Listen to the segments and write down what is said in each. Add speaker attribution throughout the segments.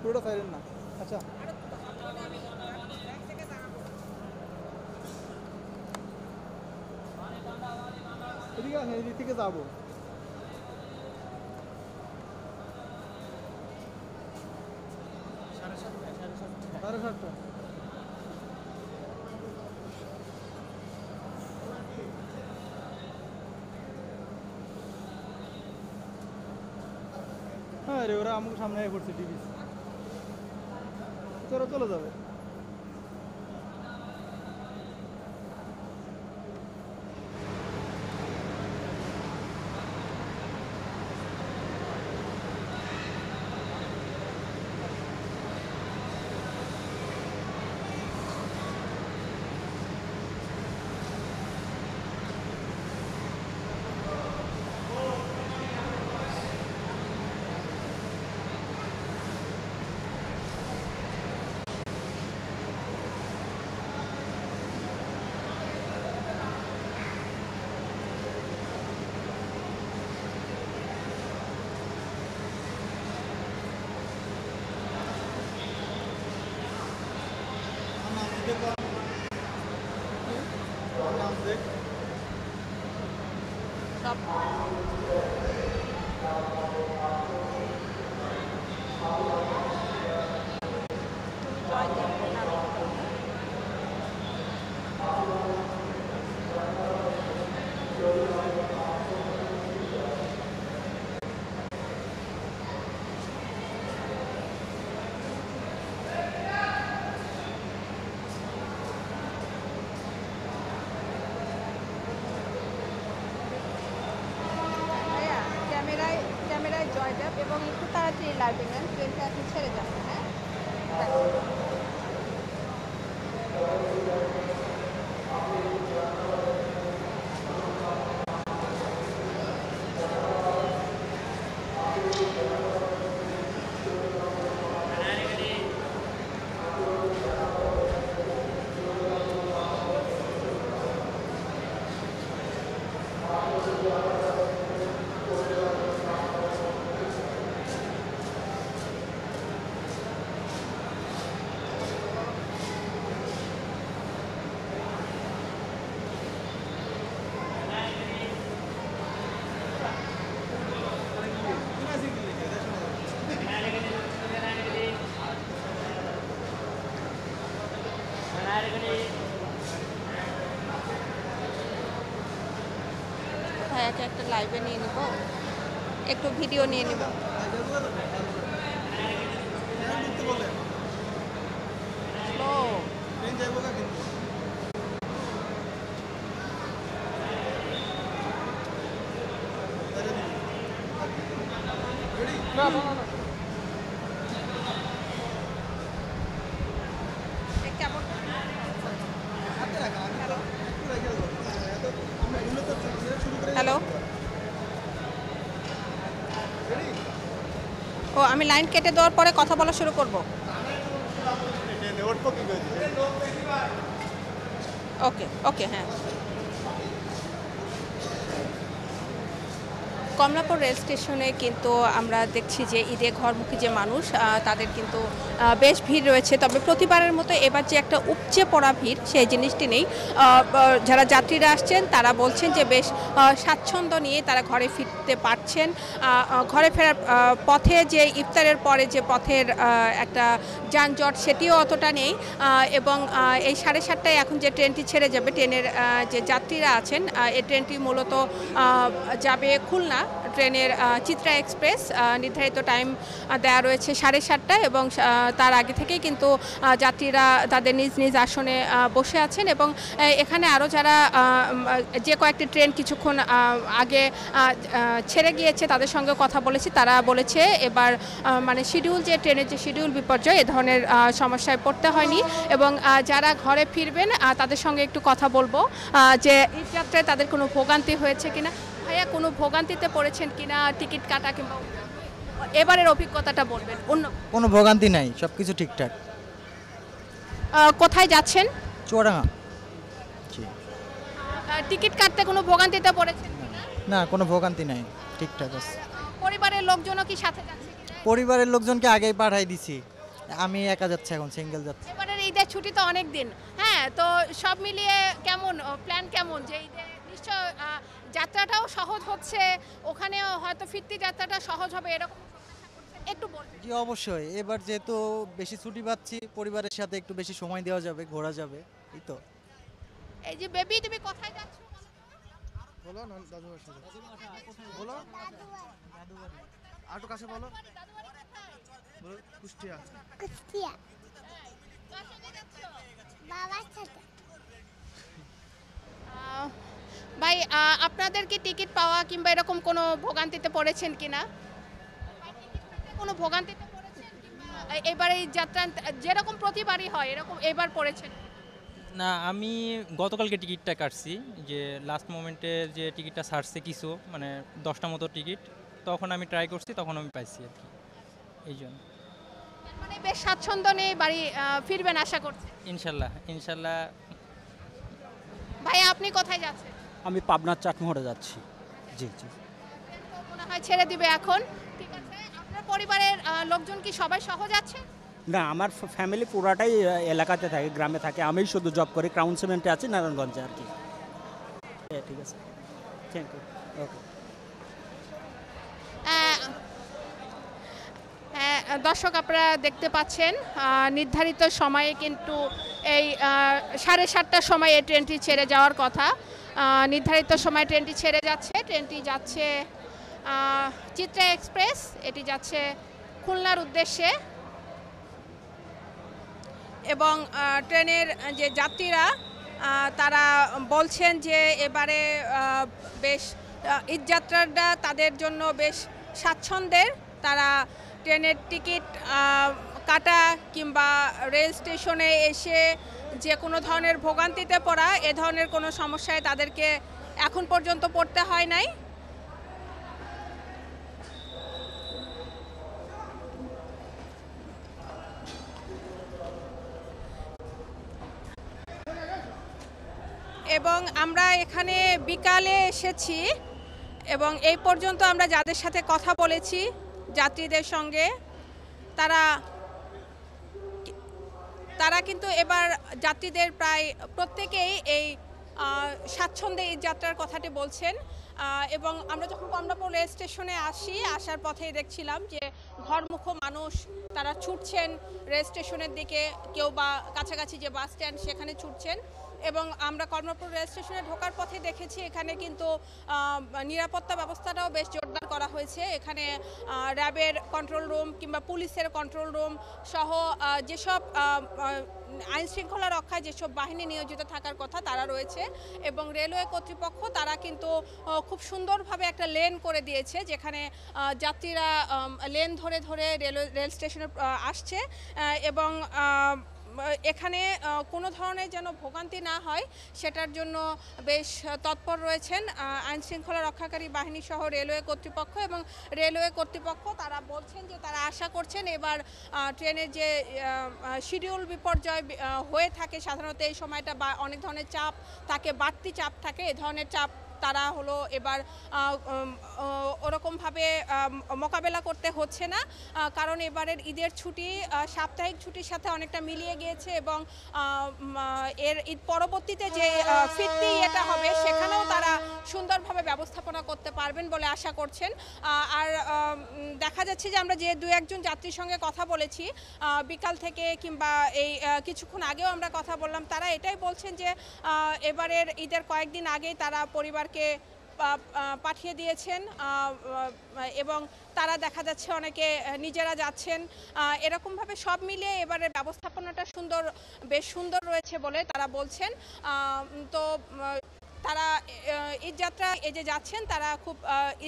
Speaker 1: পুরোটা সাইলেন্ট না। আচ্ছা এদিকে আসেন, এদিক থেকে যাবো। 7:30। হ্যাঁ রে, ওরা আমাকে সামনে আগে পড়ছে টিভি, তোরা চলে যাবে।
Speaker 2: ক্যামেরায় জয়দেব এবং একটু তাড়াতাড়ি লাইভে নেন, ট্রেনটা এখন ছেড়ে যাবে। হ্যাঁ ভাইয়াকে একটা লাইভে নিয়ে নিব, একটু ভিডিও নিয়ে নিব। কেমন হ্যালো, ও আমি লাইন কেটে দেওয়ার পরে কথা বলা শুরু করব। ওকে ওকে হ্যাঁ। কমলাপুর রেল স্টেশনে কিন্তু আমরা দেখছি যে ঈদে ঘরমুখী যে মানুষ তাদের কিন্তু বেশ ভিড় রয়েছে, তবে প্রতিবারের মতো এবার যে একটা উপচে পড়া ভিড় সেই জিনিসটি নেই। যারা যাত্রীরা আসছেন তারা বলছেন যে বেশ স্বাচ্ছন্দ্য নিয়ে তারা ঘরে ফিরতে পারছেন। ঘরে ফেরার পথে যে ইফতারের পরে যে পথের একটা যানজট সেটিও অতটা নেই, এবং এই 7:30টায় এখন যে ট্রেনটি ছেড়ে যাবে, ট্রেনের যে যাত্রীরা আছেন এই ট্রেনটি মূলত যাবে খুলনা। ট্রেনের চিত্রা এক্সপ্রেস নির্ধারিত টাইম দেওয়া রয়েছে 7:30টায়, এবং তার আগে থেকেই কিন্তু যাত্রীরা তাদের নিজ নিজ আসনে বসে আছেন। এবং এখানে আরও যারা যে কয়েকটি ট্রেন কিছুক্ষণ আগে ছেড়ে গিয়েছে তাদের সঙ্গে কথা বলেছি, তারা বলেছে এবার মানে শিডিউল যে ট্রেনের যে শিডিউল বিপর্যয় এ ধরনের সমস্যায় পড়তে হয়নি। এবং যারা ঘরে ফিরবেন তাদের সঙ্গে একটু কথা বলবো যে এই যাত্রায় তাদের কোনো ভোগান্তি হয়েছে কিনা। ভাইয়া, কোনো ভোগান্তিতে পড়েছেন কিনা টিকিট কাটা কিংবা এবারের অভিজ্ঞতাটা বলবেন? অন্য
Speaker 3: কোনো ভোগান্তি নাই, সব কিছু ঠিকঠাক।
Speaker 2: কোথায় যাচ্ছেন?
Speaker 3: চুয়াডাঙ্গা। জি।
Speaker 2: টিকিট কাটতে কোনো ভোগান্তিতে পড়েছেন?
Speaker 3: না, কোনো ভোগান্তি নাই, ঠিকঠাক আছে।
Speaker 2: পরিবারের লোকজনও কি সাথে যাচ্ছে?
Speaker 3: পরিবারের লোকজনকে আগেই পাঠাই দিছি, আমি একা যাচ্ছি, এখন সিঙ্গেল যাচ্ছি।
Speaker 2: এবারের ঈদের ছুটি তো অনেক দিন, হ্যাঁ, তো সব মিলিয়ে কেমন প্ল্যান, কেমন যে ঈদে নিশ্চয় যাত্রাটাও সহজ হচ্ছে, ওখানেও হয়তো ফিরতি যাত্রাটা সহজ হবে, এরকম একটু বলবেন?
Speaker 3: জি অবশ্যই, এবার যেহেতু বেশি ছুটি পাচ্ছি, পরিবারের সাথে একটু বেশি সময় দেওয়া যাবে, ঘোরা যাবে, এই তো।
Speaker 2: এই যে বেবি, তুমি কোথায় যাচ্ছ?
Speaker 1: বলো না দাদুর সাথে বলো, আটু কাছে বলো, বলো কুষ্টিয়া।
Speaker 4: কুষ্টিয়া বাবার সাথে।
Speaker 2: ভাই, আপনাদের কি টিকিট পাওয়া কিংবা এরকম কোনো ভোগান্তিতে পড়েছেন কিনা? কোনো ভোগান্তিতে পড়েছেন কিংবা এবারে এই যাত্রা যেরকম প্রতিবারই হয় এরকম এবার পড়েছেন?
Speaker 5: না, আমি গতকালকে টিকিটটা কাটছি, যে লাস্ট মোমেন্টে যে টিকিটটা ছাড়ছে কিছু, মানে 10টা মতো টিকিট, তখন আমি ট্রাই করছি, তখন আমি পাইছি আর কি, এই জন্য।
Speaker 2: মানে বেশ স্বাচ্ছন্দ্য নিয়ে বাড়ি ফিরবেন আশা করছি।
Speaker 5: ইনশাল্লাহ ইনশাল্লাহ।
Speaker 2: ভাই, আপনি কোথায় যাচ্ছেন?
Speaker 6: আমি পাবনার চাটমোহরে যাচ্ছি। জি জি।
Speaker 2: তো মনে হয় ছেড়ে দিবে এখন, ঠিক আছে। আপনার পরিবারের লোকজন কি সবাই সহ যাচ্ছে?
Speaker 6: না, আমার ফ্যামিলি পুরাটাই এলাকাতে থাকে, গ্রামে থাকে। আমি শুধু জব করি, ক্রাউন সিমেন্টে আছি নারায়ণগঞ্জে আর কি। ঠিক আছে, থ্যাংক ইউ। ওকে।
Speaker 2: দর্শক, আপনারা দেখতে পাচ্ছেন নির্ধারিত সময়ে কিন্তু এই 7:30টার সময় এই ট্রেনটি ছেড়ে যাওয়ার কথা। নির্ধারিত সময়ে ট্রেনটি ছেড়ে যাচ্ছে। ট্রেনটি যাচ্ছে চিত্রা এক্সপ্রেস, এটি যাচ্ছে খুলনার উদ্দেশ্যে। এবং ট্রেনের যে যাত্রীরা তারা বলছেন যে এবারে বেশ ঈদযাত্রাটা তাদের জন্য বেশ স্বাচ্ছন্দ্যের। তারা ট্রেনের টিকিট কাটা কিংবা রেল স্টেশনে এসে যে কোনো ধরনের ভোগান্তিতে পড়া, এ ধরনের কোনো সমস্যায় তাদেরকে এখন পর্যন্ত পড়তে হয় নাই। এবং আমরা এখানে বিকালে এসেছি এবং এই পর্যন্ত আমরা যাদের সাথে কথা বলেছি যাত্রীদের সঙ্গে, তারা কিন্তু এবার যাত্রীদের প্রায় প্রত্যেকেই এই স্বাচ্ছন্দ্যে এই যাত্রার কথাটি বলছেন। এবং আমরা যখন কমলাপুর রেল স্টেশনে আসার পথেই দেখছিলাম যে ঘরমুখো মানুষ তারা ছুটছেন রেল স্টেশনের দিকে, কেউ বা কাছাকাছি যে বাস স্ট্যান্ড সেখানে ছুটছেন। এবং আমরা কমলাপুর রেল স্টেশনে ঢোকার পথে দেখেছি এখানে কিন্তু নিরাপত্তা ব্যবস্থাটাও বেশ জোরদার করা হয়েছে। এখানে র্যাবের কন্ট্রোল রুম কিংবা পুলিশের কন্ট্রোল রুম সহ যেসব আইন শৃঙ্খলা রক্ষায় যেসব বাহিনী নিয়োজিত থাকার কথা তারা রয়েছে। এবং রেলওয়ে কর্তৃপক্ষ তারা কিন্তু খুব সুন্দরভাবে একটা লেন করে দিয়েছে, যেখানে যাত্রীরা লেন ধরে ধরে রেল স্টেশনে আসছে এবং এখানে কোনো ধরনের যেন ভোগান্তি না হয় সেটার জন্য বেশ তৎপর রয়েছেন আইন শৃঙ্খলা রক্ষাকারী বাহিনী সহ রেলওয়ে কর্তৃপক্ষ। এবং রেলওয়ে কর্তৃপক্ষ তারা বলছেন যে তারা আশা করছেন এবার ট্রেনের যে শিডিউল বিপর্যয় হয়ে থাকে সাধারণত এই সময়টা, বা অনেক ধরনের চাপ থাকে, বাড়তি চাপ থাকে, এ ধরনের চাপ তারা হলো এবার ওরকমভাবে মোকাবেলা করতে হচ্ছে না, কারণ এবারের ঈদের ছুটি সাপ্তাহিক ছুটির সাথে অনেকটা মিলিয়ে গিয়েছে। এবং এর ঈদ পরবর্তীতে যে ফিরতি এটা হবে সেখানেও তারা সুন্দরভাবে ব্যবস্থাপনা করতে পারবেন বলে আশা করছেন। আর দেখা যাচ্ছে যে আমরা যে দু একজন যাত্রীর সঙ্গে কথা বলেছি বিকাল থেকে কিংবা এই কিছুক্ষণ আগেও আমরা কথা বললাম, তারা এটাই বলছেন যে এবারের ঈদের কয়েকদিন আগেই তারা পরিবারকে পাঠিয়ে দিয়েছেন এবং তারা দেখা যাচ্ছে অনেকে নিজেরা যাচ্ছেন। এরকমভাবে সব মিলিয়ে এবারের ব্যবস্থাপনাটা বেশ সুন্দর রয়েছে বলে তারা বলছেন। তো তারা ঈদযাত্রা এই যে যাচ্ছেন তারা খুব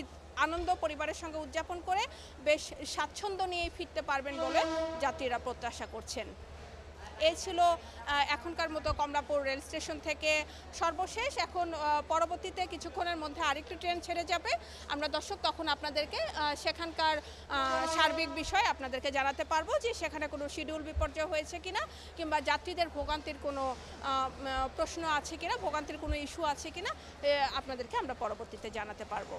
Speaker 2: ঈদ আনন্দ পরিবারের সঙ্গে উদযাপন করে বেশ স্বাচ্ছন্দ্য নিয়ে ফিরতে পারবেন বলে যাত্রীরা প্রত্যাশা করছেন। এই ছিল এখনকার মতো কমলাপুর রেল স্টেশন থেকে সর্বশেষ। এখন পরবর্তীতে কিছুক্ষণের মধ্যে আরেকটি ট্রেন ছেড়ে যাবে। আমরা দর্শক তখন আপনাদেরকে সেখানকার সার্বিক বিষয় আপনাদেরকে জানাতে পারবো যে সেখানে কোনো শিডিউল বিপর্যয় হয়েছে কিনা কিংবা যাত্রীদের ভোগান্তির কোনো প্রশ্ন আছে কিনা, ভোগান্তির কোনো ইস্যু আছে কিনা আপনাদেরকে আমরা পরবর্তীতে জানাতে পারবো।